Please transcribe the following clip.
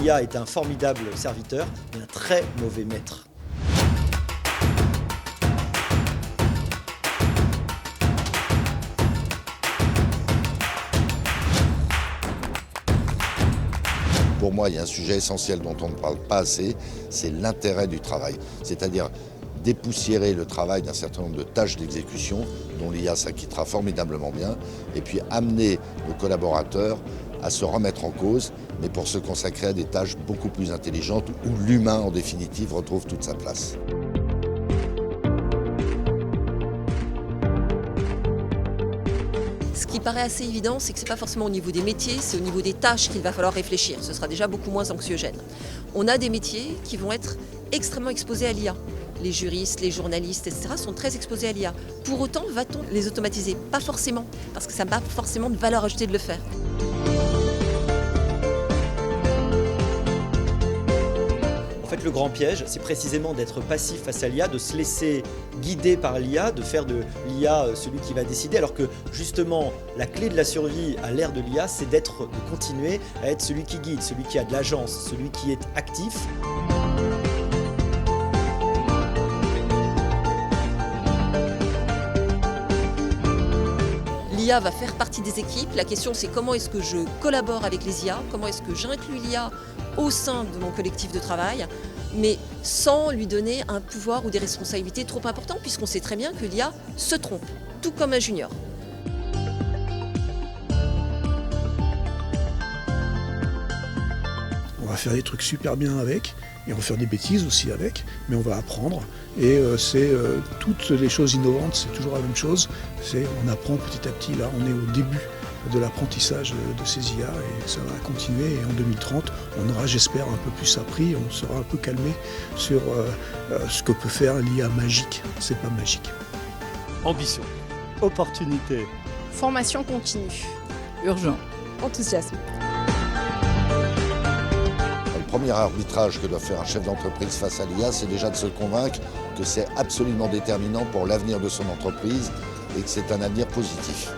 l'IA est un formidable serviteur, mais un très mauvais maître. Pour moi, il y a un sujet essentiel dont on ne parle pas assez, c'est l'intérêt du travail. C'est-à-dire dépoussiérer le travail d'un certain nombre de tâches d'exécution dont l'IA s'acquittera formidablement bien, et puis amener nos collaborateurs à se remettre en cause, mais pour se consacrer à des tâches beaucoup plus intelligentes où l'humain, en définitive, retrouve toute sa place. Ce qui paraît assez évident, c'est que ce n'est pas forcément au niveau des métiers, c'est au niveau des tâches qu'il va falloir réfléchir. Ce sera déjà beaucoup moins anxiogène. On a des métiers qui vont être extrêmement exposés à l'IA. Les juristes, les journalistes, etc. sont très exposés à l'IA. Pour autant, va-t-on les automatiser? Pas forcément, parce que ça n'a pas forcément de valeur ajoutée de le faire. En fait, le grand piège, c'est précisément d'être passif face à l'IA, de se laisser guider par l'IA, de faire de l'IA celui qui va décider, alors que justement, la clé de la survie à l'ère de l'IA, c'est de continuer à être celui qui guide, celui qui a de l'agence, celui qui est actif. L'IA va faire partie des équipes. La question, c'est comment est-ce que je collabore avec les IA, comment est-ce que j'inclus l'IA au sein de mon collectif de travail, mais sans lui donner un pouvoir ou des responsabilités trop importantes, puisqu'on sait très bien que l'IA se trompe, tout comme un junior. On va faire des trucs super bien avec, et on va faire des bêtises aussi avec, mais on va apprendre. Et toutes les choses innovantes, c'est toujours la même chose. On apprend petit à petit, là on est au début de l'apprentissage de ces IA et ça va continuer. Et en 2030, on aura, j'espère, un peu plus appris, on sera un peu calmé sur ce que peut faire l'IA magique. C'est pas magique. Ambition, opportunité, formation continue, urgent, enthousiasme. Le premier arbitrage que doit faire un chef d'entreprise face à l'IA, c'est déjà de se convaincre que c'est absolument déterminant pour l'avenir de son entreprise et que c'est un avenir positif.